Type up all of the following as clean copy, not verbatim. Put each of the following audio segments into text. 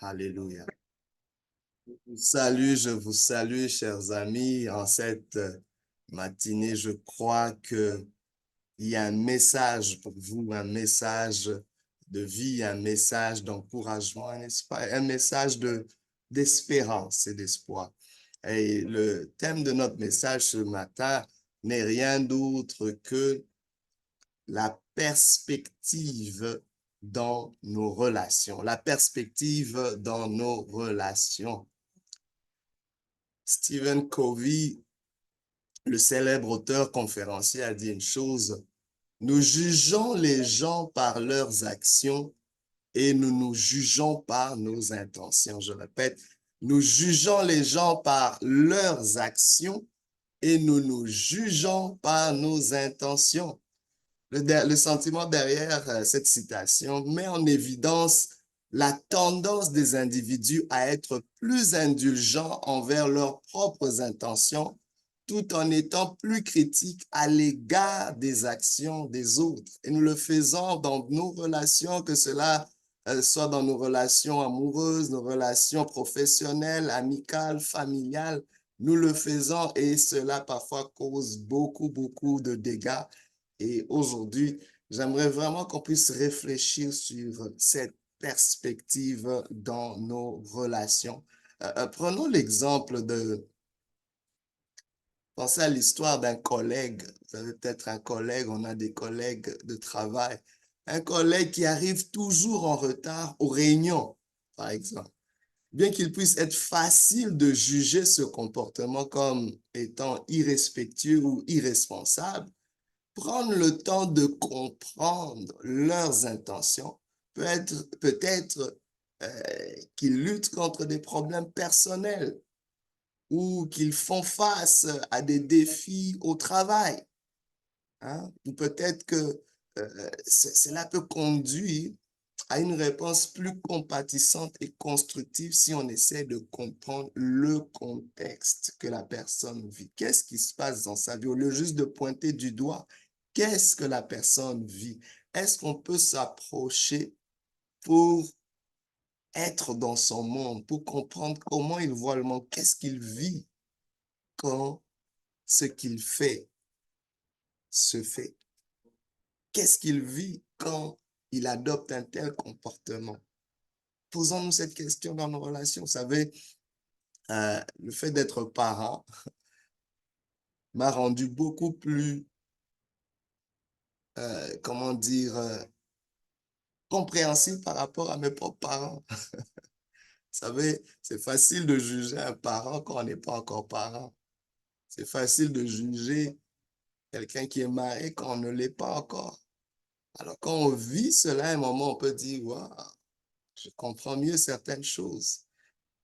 Alléluia. Salut, je vous salue, chers amis. En cette matinée, je crois que il y a un message pour vous, un message de vie, un message d'encouragement, n'est-ce pas? Un message d'espérance et d'espoir. Et le thème de notre message ce matin n'est rien d'autre que la perspective dans nos relations. La perspective dans nos relations. Stephen Covey, le célèbre auteur conférencier, a dit une chose: nous jugeons les gens par leurs actions et nous nous jugeons par nos intentions. Je répète, nous jugeons les gens par leurs actions et nous nous jugeons par nos intentions. Le sentiment derrière cette citation met en évidence la tendance des individus à être plus indulgents envers leurs propres intentions, tout en étant plus critiques à l'égard des actions des autres. Et nous le faisons dans nos relations, que cela soit dans nos relations amoureuses, nos relations professionnelles, amicales, familiales. Nous le faisons et cela parfois cause beaucoup de dégâts. Et aujourd'hui, j'aimerais vraiment qu'on puisse réfléchir sur cette perspective dans nos relations. Prenons l'exemple pensez à l'histoire d'un collègue. Vous avez peut-être un collègue, on a des collègues de travail. Un collègue qui arrive toujours en retard aux réunions, par exemple. Bien qu'il puisse être facile de juger ce comportement comme étant irrespectueux ou irresponsable, prendre le temps de comprendre leurs intentions peut-être qu'ils luttent contre des problèmes personnels ou qu'ils font face à des défis au travail. Hein? Ou peut-être que cela peut conduire à une réponse plus compatissante et constructive si on essaie de comprendre le contexte que la personne vit. Qu'est-ce qui se passe dans sa vie? Au lieu juste de pointer du doigt, qu'est-ce que la personne vit? Est-ce qu'on peut s'approcher pour être dans son monde, pour comprendre comment il voit le monde, qu'est-ce qu'il vit quand ce qu'il fait se fait? Qu'est-ce qu'il vit quand il adopte un tel comportement? Posons-nous cette question dans nos relations. Vous savez, le fait d'être parent m'a rendu beaucoup plus, comment dire, compréhensible par rapport à mes propres parents. Vous savez, c'est facile de juger un parent quand on n'est pas encore parent. C'est facile de juger quelqu'un qui est marié quand on ne l'est pas encore. Alors, quand on vit cela, à un moment, on peut dire, waouh, je comprends mieux certaines choses.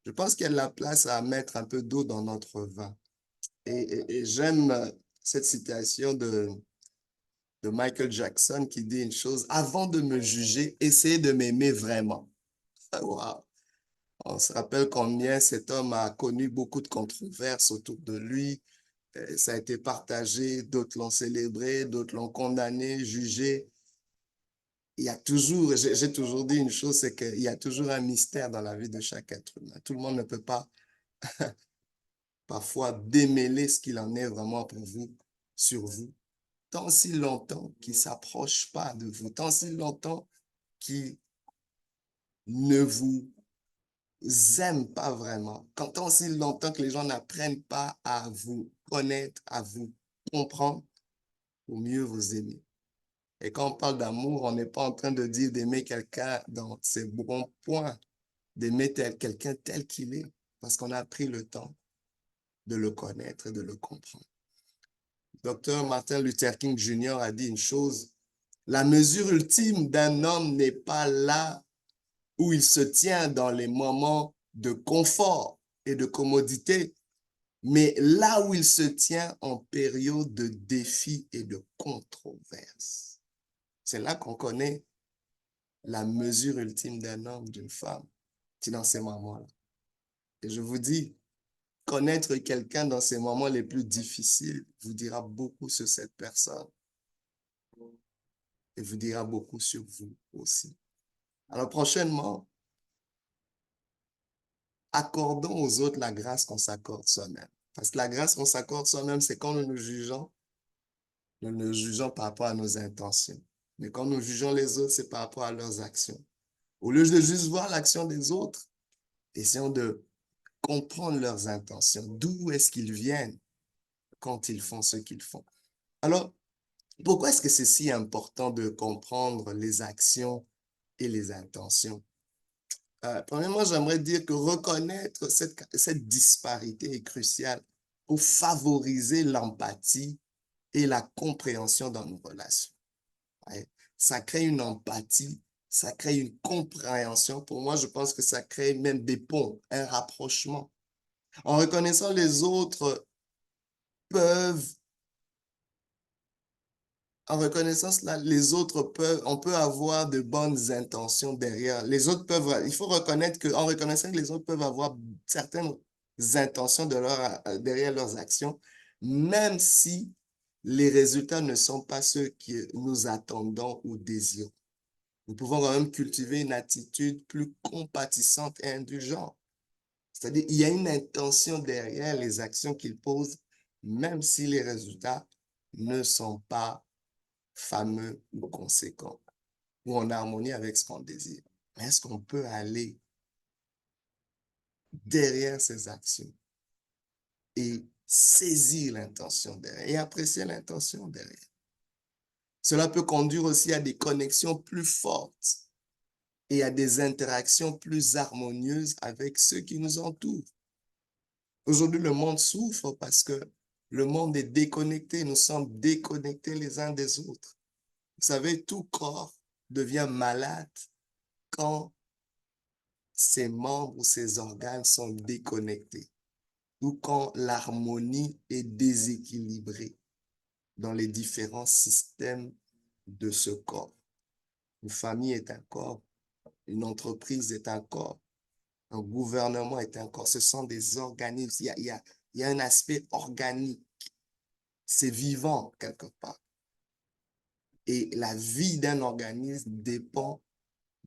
Je pense qu'il y a de la place à mettre un peu d'eau dans notre vin. Et j'aime cette citation de Michael Jackson qui dit une chose: avant de me juger, essayez de m'aimer vraiment. Wow. On se rappelle combien cet homme a connu beaucoup de controverses autour de lui. Ça a été partagé, d'autres l'ont célébré, d'autres l'ont condamné, jugé. Il y a toujours, j'ai toujours dit une chose, c'est qu'il y a toujours un mystère dans la vie de chaque être humain. Tout le monde ne peut pas parfois démêler ce qu'il en est vraiment pour vous, sur vous, tant si longtemps qu'il ne s'approche pas de vous, tant si longtemps qu'il ne vous aime pas vraiment, tant si longtemps que les gens n'apprennent pas à vous connaître, à vous comprendre, pour mieux vous aimer. Et quand on parle d'amour, on n'est pas en train de dire d'aimer quelqu'un dans ses bons points, d'aimer quelqu'un tel qu'il est, parce qu'on a pris le temps de le connaître et de le comprendre. Docteur Martin Luther King Jr. a dit une chose: la mesure ultime d'un homme n'est pas là où il se tient dans les moments de confort et de commodité, mais là où il se tient en période de défi et de controverse. C'est là qu'on connaît la mesure ultime d'un homme, d'une femme, c'est dans ces moments-là. Et je vous dis, connaître quelqu'un dans ces moments les plus difficiles vous dira beaucoup sur cette personne et vous dira beaucoup sur vous aussi. Alors prochainement, accordons aux autres la grâce qu'on s'accorde soi-même. Parce que la grâce qu'on s'accorde soi-même, c'est quand nous nous jugeons par rapport à nos intentions. Mais quand nous jugeons les autres, c'est par rapport à leurs actions. Au lieu de juste voir l'action des autres, essayons de comprendre leurs intentions. D'où est-ce qu'ils viennent quand ils font ce qu'ils font? Alors, pourquoi est-ce que c'est si important de comprendre les actions et les intentions? Premièrement, j'aimerais dire que reconnaître cette disparité est crucial pour favoriser l'empathie et la compréhension dans nos relations. Ouais. Ça crée une empathie, ça crée une compréhension. Pour moi, je pense que ça crée même des ponts, un rapprochement. En reconnaissant les autres peuvent, en reconnaissant cela, les autres peuvent, on peut avoir de bonnes intentions derrière. Les autres peuvent, il faut reconnaître qu'en reconnaissant que les autres peuvent avoir certaines intentions derrière leurs actions, même si les résultats ne sont pas ceux que nous attendons ou désirons. Nous pouvons quand même cultiver une attitude plus compatissante et indulgente. C'est-à-dire, il y a une intention derrière les actions qu'ils posent, même si les résultats ne sont pas fameux ou conséquents, ou en harmonie avec ce qu'on désire. Mais est-ce qu'on peut aller derrière ces actions et saisir l'intention derrière et apprécier l'intention derrière? Cela peut conduire aussi à des connexions plus fortes et à des interactions plus harmonieuses avec ceux qui nous entourent. Aujourd'hui, le monde souffre parce que le monde est déconnecté. Nous sommes déconnectés les uns des autres. Vous savez, tout corps devient malade quand ses membres ou ses organes sont déconnectés ou quand l'harmonie est déséquilibrée dans les différents systèmes de ce corps. Une famille est un corps, une entreprise est un corps, un gouvernement est un corps. Ce sont des organismes. Il y a un aspect organique. C'est vivant quelque part. Et la vie d'un organisme dépend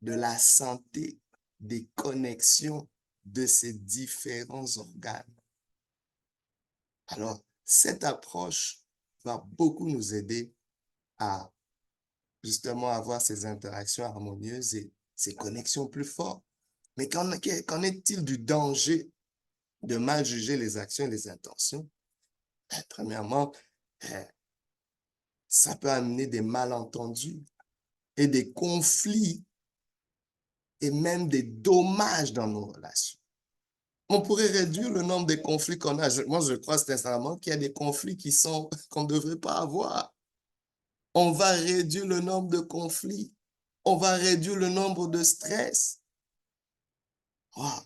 de la santé, des connexions de ces différents organes. Alors, cette approche va beaucoup nous aider à justement avoir ces interactions harmonieuses et ces connexions plus fortes. Mais qu'en est-il du danger de mal juger les actions et les intentions? Premièrement, ça peut amener des malentendus et des conflits et même des dommages dans nos relations. On pourrait réduire le nombre de conflits qu'on a. Moi, je crois sincèrement qu'il y a des conflits qu'on ne devrait pas avoir. On va réduire le nombre de conflits. On va réduire le nombre de stress. Wow.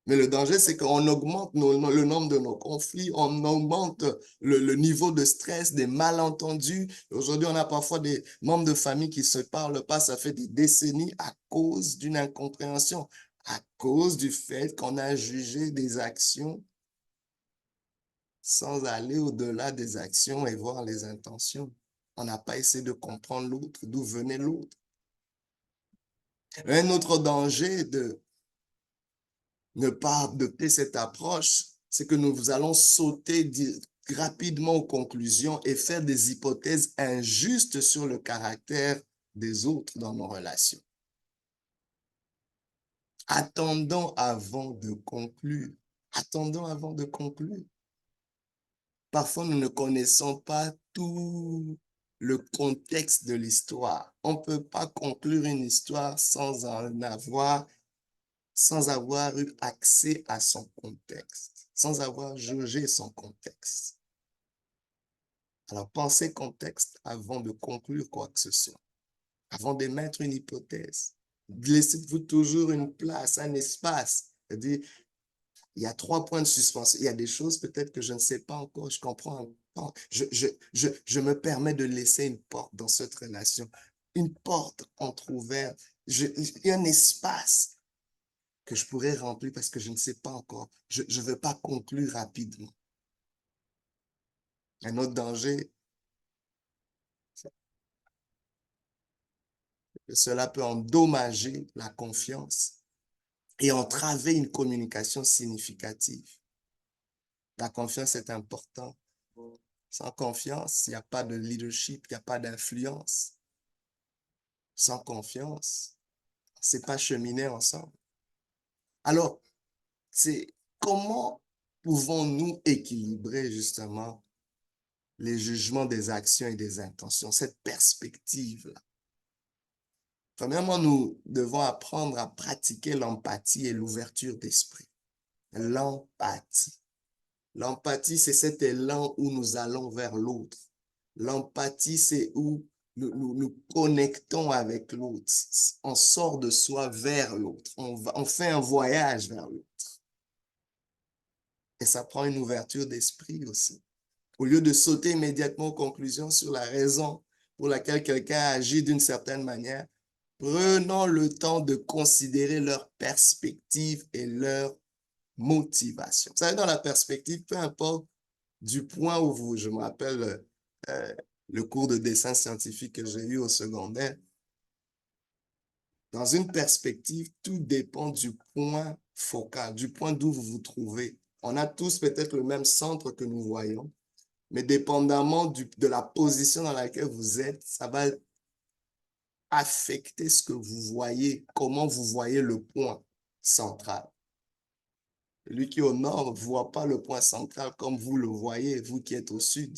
Mais le danger, c'est qu'on augmente le nombre de nos conflits, on augmente le niveau de stress, des malentendus. Aujourd'hui, on a parfois des membres de famille qui ne se parlent pas, ça fait des décennies à cause d'une incompréhension, à cause du fait qu'on a jugé des actions sans aller au-delà des actions et voir les intentions. On n'a pas essayé de comprendre l'autre, d'où venait l'autre. Un autre danger de ne pas adopter cette approche, c'est que nous allons sauter rapidement aux conclusions et faire des hypothèses injustes sur le caractère des autres dans nos relations. Attendons avant de conclure. Attendons avant de conclure. Parfois, nous ne connaissons pas tout le contexte de l'histoire. On ne peut pas conclure une histoire sans avoir eu accès à son contexte, sans avoir jaugé son contexte. Alors, pensez contexte avant de conclure quoi que ce soit, avant d'émettre une hypothèse. Laissez-vous toujours une place, un espace. C'est-à-dire, il y a 3 points de suspension. Il y a des choses peut-être que je ne sais pas encore, je comprends pas. Je me permets de laisser une porte dans cette relation, une porte entrouverte. Il y a un espace que je pourrais remplir parce que je ne sais pas encore. Je ne veux pas conclure rapidement. Un autre danger, c'est que cela peut endommager la confiance et entraver une communication significative. La confiance est importante. Sans confiance, il n'y a pas de leadership, il n'y a pas d'influence. Sans confiance, c'est pas cheminer ensemble. Alors, c'est comment pouvons-nous équilibrer justement les jugements des actions et des intentions, cette perspective-là? Premièrement, nous devons apprendre à pratiquer l'empathie et l'ouverture d'esprit. L'empathie. L'empathie, c'est cet élan où nous allons vers l'autre. L'empathie, c'est où nous connectons avec l'autre. On sort de soi vers l'autre. On fait un voyage vers l'autre. Et ça prend une ouverture d'esprit aussi. Au lieu de sauter immédiatement aux conclusions sur la raison pour laquelle quelqu'un agit d'une certaine manière, prenons le temps de considérer leur perspective et leur motivation. Vous savez, dans la perspective, peu importe du point où vous, je me rappelle le cours de dessin scientifique que j'ai eu au secondaire, dans une perspective, tout dépend du point focal, du point d'où vous vous trouvez. On a tous peut-être le même centre que nous voyons, mais dépendamment de la position dans laquelle vous êtes, ça va affecter ce que vous voyez, comment vous voyez le point central. Lui qui est au nord ne voit pas le point central comme vous le voyez, vous qui êtes au sud.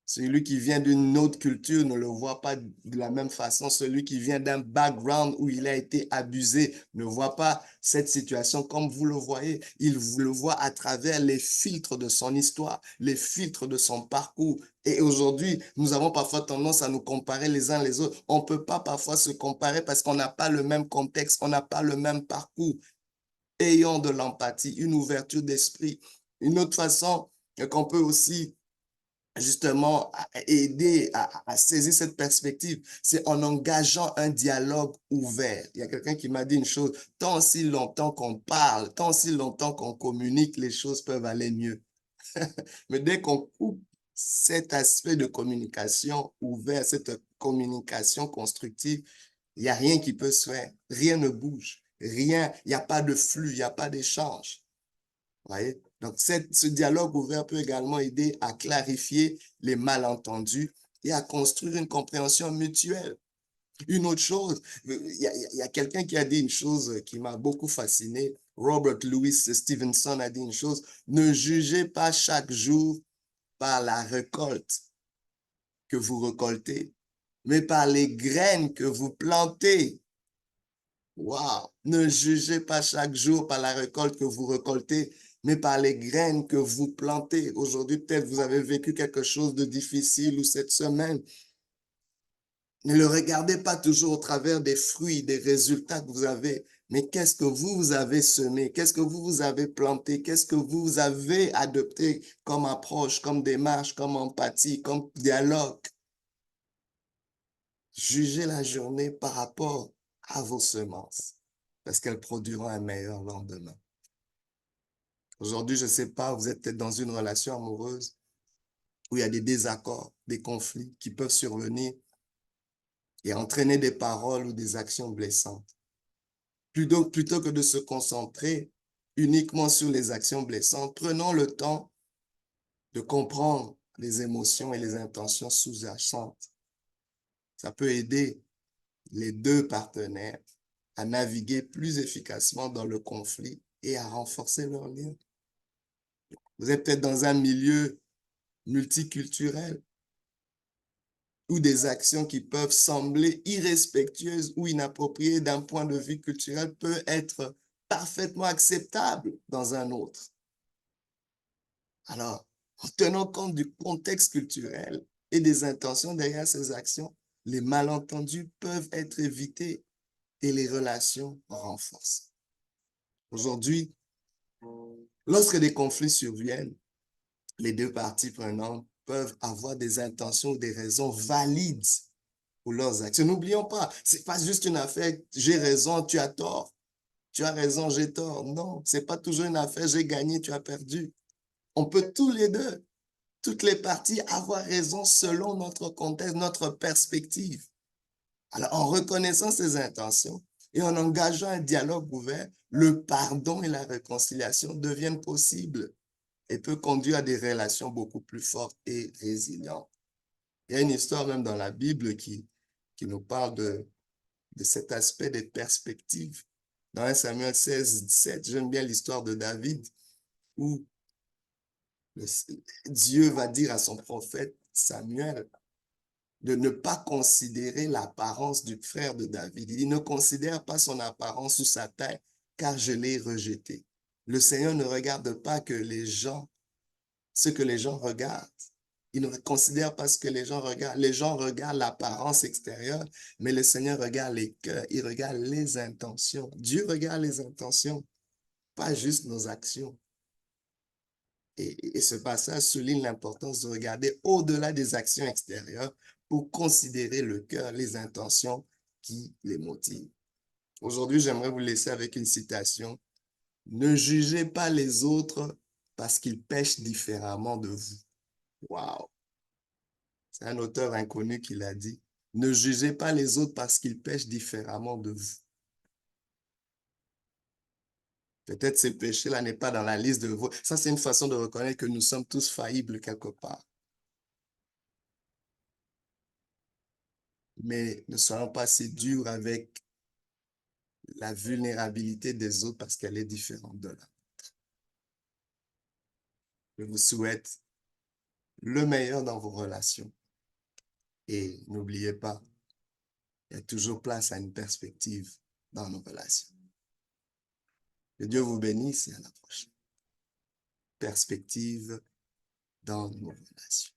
Celui qui vient d'une autre culture ne le voit pas de la même façon. Celui qui vient d'un background où il a été abusé ne voit pas cette situation comme vous le voyez. Il le voit à travers les filtres de son histoire, les filtres de son parcours. Et aujourd'hui, nous avons parfois tendance à nous comparer les uns les autres. On ne peut pas parfois se comparer parce qu'on n'a pas le même contexte, on n'a pas le même parcours. Ayons de l'empathie, une ouverture d'esprit. Une autre façon qu'on peut aussi justement aider à saisir cette perspective, c'est en engageant un dialogue ouvert. Il y a quelqu'un qui m'a dit une chose, tant si longtemps qu'on parle, tant si longtemps qu'on communique, les choses peuvent aller mieux. Mais dès qu'on coupe cet aspect de communication ouvert, cette communication constructive, il n'y a rien qui peut se faire, rien ne bouge, rien, il n'y a pas de flux, il n'y a pas d'échange. Voyez? Donc, ce dialogue ouvert peut également aider à clarifier les malentendus et à construire une compréhension mutuelle. Une autre chose, il y a quelqu'un qui a dit une chose qui m'a beaucoup fasciné. Robert Louis Stevenson a dit une chose, ne jugez pas chaque jour par la récolte que vous récoltez, mais par les graines que vous plantez. Wow! Ne jugez pas chaque jour par la récolte que vous récoltez, mais par les graines que vous plantez. Aujourd'hui, peut-être vous avez vécu quelque chose de difficile ou cette semaine. Ne le regardez pas toujours au travers des fruits, des résultats que vous avez, mais qu'est-ce que vous avez semé, qu'est-ce que vous avez planté, qu'est-ce que vous avez adopté comme approche, comme démarche, comme empathie, comme dialogue. Jugez la journée par rapport à vos semences, parce qu'elles produiront un meilleur lendemain. Aujourd'hui, je ne sais pas, vous êtes peut-être dans une relation amoureuse où il y a des désaccords, des conflits qui peuvent survenir et entraîner des paroles ou des actions blessantes. Plutôt que de se concentrer uniquement sur les actions blessantes, prenons le temps de comprendre les émotions et les intentions sous-jacentes. Ça peut aider les deux partenaires à naviguer plus efficacement dans le conflit et à renforcer leur lien. Vous êtes peut-être dans un milieu multiculturel ou des actions qui peuvent sembler irrespectueuses ou inappropriées d'un point de vue culturel peuvent être parfaitement acceptables dans un autre. Alors, en tenant compte du contexte culturel et des intentions derrière ces actions, les malentendus peuvent être évités et les relations renforcées. Aujourd'hui, lorsque des conflits surviennent, les deux parties prenantes peuvent avoir des intentions ou des raisons valides pour leurs actions. N'oublions pas, ce n'est pas juste une affaire, j'ai raison, tu as tort. Tu as raison, j'ai tort. Non, ce n'est pas toujours une affaire, j'ai gagné, tu as perdu. On peut tous les deux, toutes les parties avoir raison selon notre contexte, notre perspective. Alors, en reconnaissant ces intentions, Et en engageant un dialogue ouvert, le pardon et la réconciliation deviennent possibles et peut conduire à des relations beaucoup plus fortes et résilientes. Il y a une histoire même dans la Bible qui nous parle de cet aspect des perspectives. Dans 1 Samuel 16, 17, j'aime bien l'histoire de David, où Dieu va dire à son prophète Samuel de ne pas considérer l'apparence du frère de David. Il ne considère pas son apparence ou sa taille, car je l'ai rejeté. Le Seigneur ne regarde pas ce que les gens regardent. Il ne considère pas ce que les gens regardent. Les gens regardent l'apparence extérieure, mais le Seigneur regarde les cœurs, il regarde les intentions. Dieu regarde les intentions, pas juste nos actions. Et ce passage souligne l'importance de regarder au-delà des actions extérieures pour considérer le cœur, les intentions qui les motivent. Aujourd'hui, j'aimerais vous laisser avec une citation. Ne jugez pas les autres parce qu'ils pêchent différemment de vous. Wow! C'est un auteur inconnu qui l'a dit. Ne jugez pas les autres parce qu'ils pêchent différemment de vous. Peut-être ce péché-là n'est pas dans la liste de vos. Ça, c'est une façon de reconnaître que nous sommes tous faillibles quelque part. Mais ne soyons pas si durs avec la vulnérabilité des autres parce qu'elle est différente de la. Je vous souhaite le meilleur dans vos relations. Et n'oubliez pas, il y a toujours place à une perspective dans nos relations. Que Dieu vous bénisse et à la prochaine. Perspective dans nos relations.